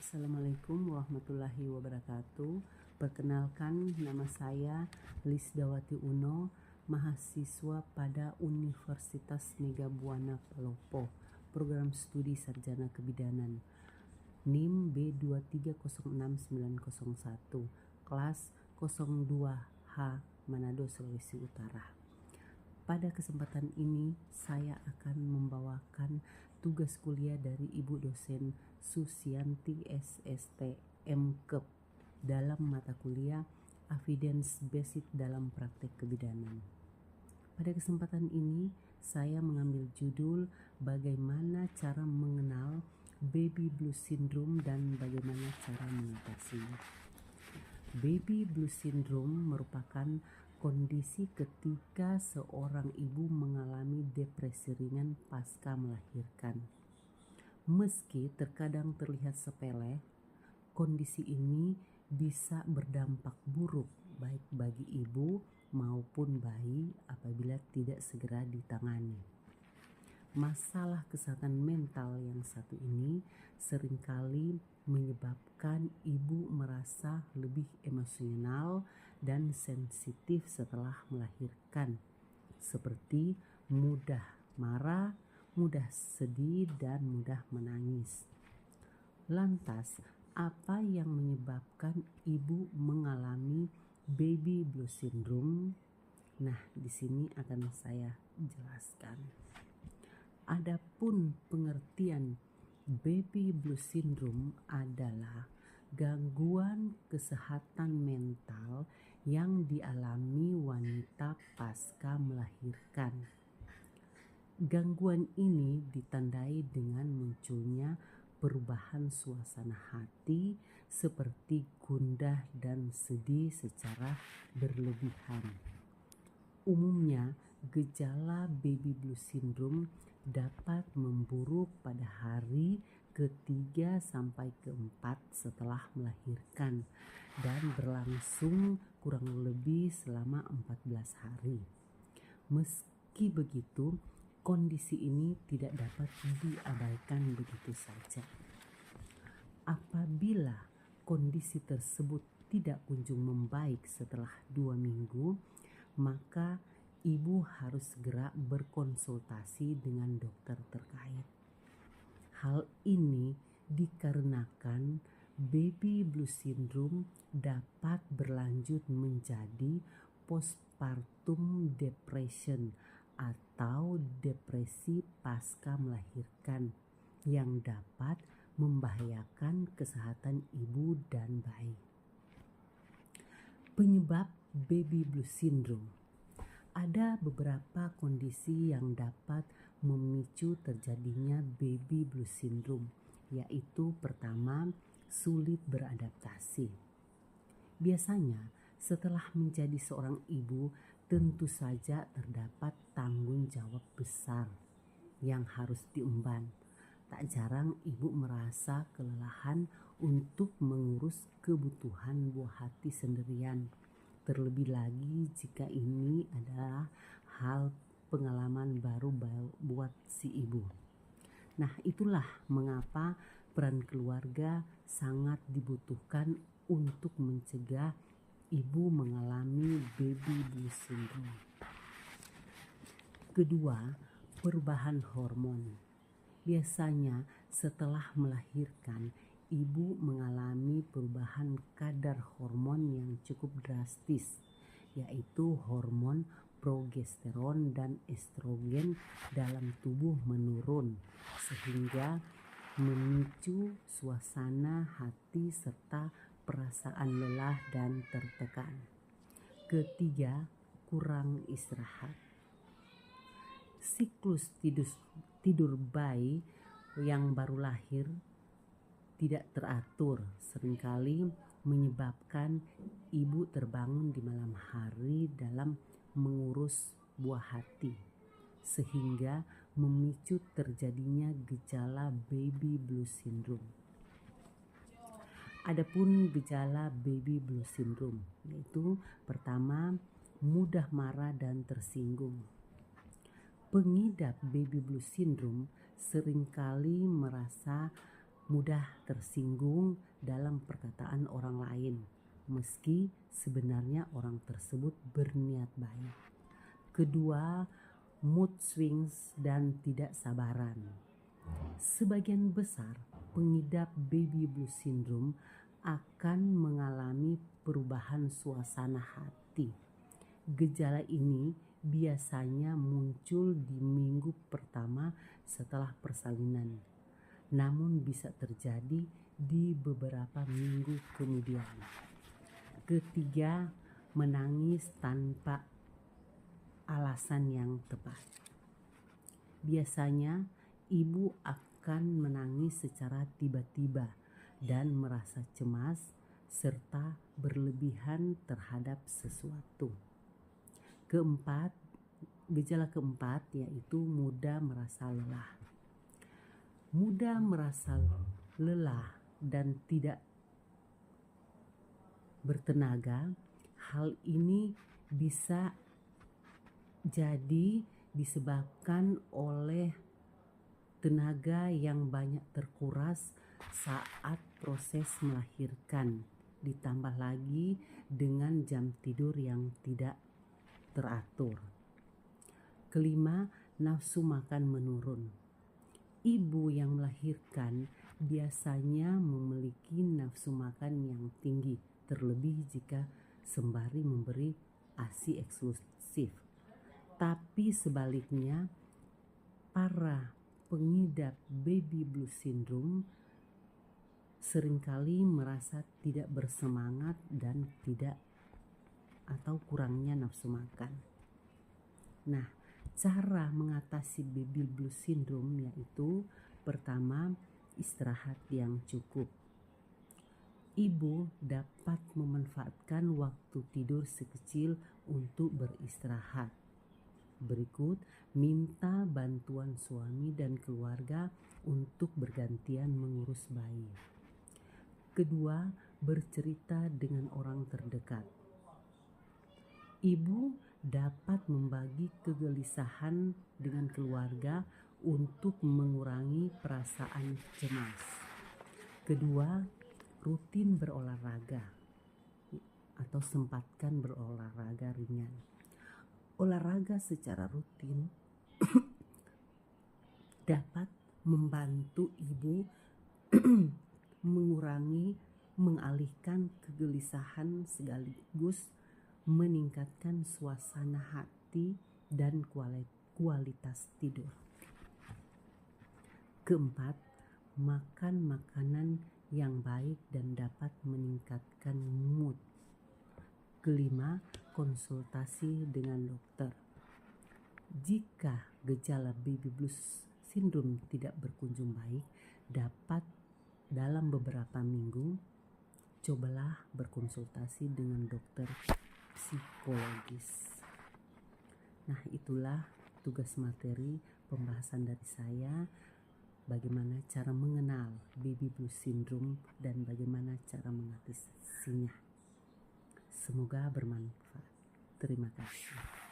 Assalamualaikum warahmatullahi wabarakatuh. Perkenalkan, nama saya Lisdawati Uno, mahasiswa pada Universitas Megabuana Palopo, program studi sarjana kebidanan, NIM B2306901, kelas 02H, Manado, Sulawesi Utara. Pada kesempatan ini saya akan membawakan tugas kuliah dari Ibu dosen Susianti SST MKep dalam mata kuliah Evidence Based dalam Praktek Kebidanan. Pada kesempatan ini saya mengambil judul bagaimana cara mengenal baby blues syndrome dan bagaimana cara mengatasinya. Baby blues syndrome merupakan kondisi ketika seorang ibu mengalami depresi ringan pasca melahirkan. Meski terkadang terlihat sepele, kondisi ini bisa berdampak buruk baik bagi ibu maupun bayi apabila tidak segera ditangani. Masalah kesehatan mental yang satu ini seringkali menyebabkan ibu merasa lebih emosional dan sensitif setelah melahirkan, seperti mudah marah, mudah sedih, dan mudah menangis. Lantas, apa yang menyebabkan ibu mengalami baby blues syndrome? Nah, di sini akan saya jelaskan. Adapun pengertian baby blues syndrome adalah gangguan kesehatan mental yang dialami wanita pasca melahirkan. Gangguan ini ditandai dengan munculnya perubahan suasana hati seperti gundah dan sedih secara berlebihan. Umumnya, gejala baby blues syndrome dapat memburuk pada hari ke-3 sampai ke-4 setelah melahirkan dan berlangsung kurang lebih selama 14 hari. Meski begitu, kondisi ini tidak dapat diabaikan begitu saja. Apabila kondisi tersebut tidak kunjung membaik setelah 2 minggu, maka ibu harus segera berkonsultasi dengan dokter terkait. Hal ini dikarenakan baby blues syndrome dapat berlanjut menjadi postpartum depression atau depresi pasca melahirkan yang dapat membahayakan kesehatan ibu dan bayi. Penyebab baby blues syndrome. Ada beberapa kondisi yang dapat memicu terjadinya baby blues syndrome, yaitu pertama, sulit beradaptasi. Biasanya setelah menjadi seorang ibu, tentu saja terdapat tanggung jawab besar yang harus diemban. Tak jarang ibu merasa kelelahan untuk mengurus kebutuhan buah hati sendirian. Terlebih lagi jika ini adalah hal pengalaman baru buat si ibu. Nah, itulah mengapa peran keluarga sangat dibutuhkan untuk mencegah ibu mengalami baby blues syndrome. Kedua, perubahan hormon. Biasanya setelah melahirkan, ibu mengalami perubahan kadar hormon yang cukup drastis, yaitu hormon progesteron dan estrogen dalam tubuh menurun, sehingga memicu suasana hati serta perasaan lelah dan tertekan. Ketiga, kurang istirahat. Siklus tidur bayi yang baru lahir tidak teratur, seringkali menyebabkan ibu terbangun di malam hari dalam mengurus buah hati, sehingga memicu terjadinya gejala baby blues syndrome. Adapun gejala baby blues syndrome yaitu pertama, mudah marah dan tersinggung. Pengidap baby blues syndrome seringkali merasa mudah tersinggung dalam perkataan orang lain, meski sebenarnya orang tersebut berniat baik. Kedua, mood swings dan tidak sabaran. Sebagian besar pengidap baby blues syndrome akan mengalami perubahan suasana hati. Gejala ini biasanya muncul di minggu pertama setelah persalinan, namun bisa terjadi di beberapa minggu kemudian. Ketiga, menangis tanpa alasan yang tepat. Biasanya ibu akan menangis secara tiba-tiba dan merasa cemas serta berlebihan terhadap sesuatu. Gejala keempat yaitu mudah merasa lelah. Mudah merasa lelah dan tidak bertenaga. Hal ini bisa jadi disebabkan oleh tenaga yang banyak terkuras saat proses melahirkan, ditambah lagi dengan jam tidur yang tidak teratur. Kelima, nafsu makan menurun. Ibu yang melahirkan biasanya memiliki nafsu makan yang tinggi, terlebih jika sembari memberi ASI eksklusif. Tapi sebaliknya, para pengidap baby blues syndrome seringkali merasa tidak bersemangat dan kurangnya nafsu makan. Nah, cara mengatasi baby blues syndrome yaitu pertama, istirahat yang cukup. Ibu dapat memanfaatkan waktu tidur sekecil untuk beristirahat. Berikut, minta bantuan suami dan keluarga untuk bergantian mengurus bayi. Kedua, bercerita dengan orang terdekat. Ibu dapat membagi kegelisahan dengan keluarga untuk mengurangi perasaan cemas. Kedua, rutin berolahraga atau sempatkan berolahraga ringan. Olahraga secara rutin dapat membantu ibu mengalihkan kegelisahan sekaligus meningkatkan suasana hati dan kualitas tidur. Keempat, makan makanan yang baik dan dapat meningkatkan mood. Kelima, konsultasi dengan dokter. Jika gejala baby blues syndrome tidak berkunjung baik, dapat dalam beberapa minggu, cobalah berkonsultasi dengan dokter psikologis. Nah, itulah tugas materi pembahasan dari saya, bagaimana cara mengenal baby blues syndrome dan bagaimana cara mengatasinya. Semoga bermanfaat. Terima kasih.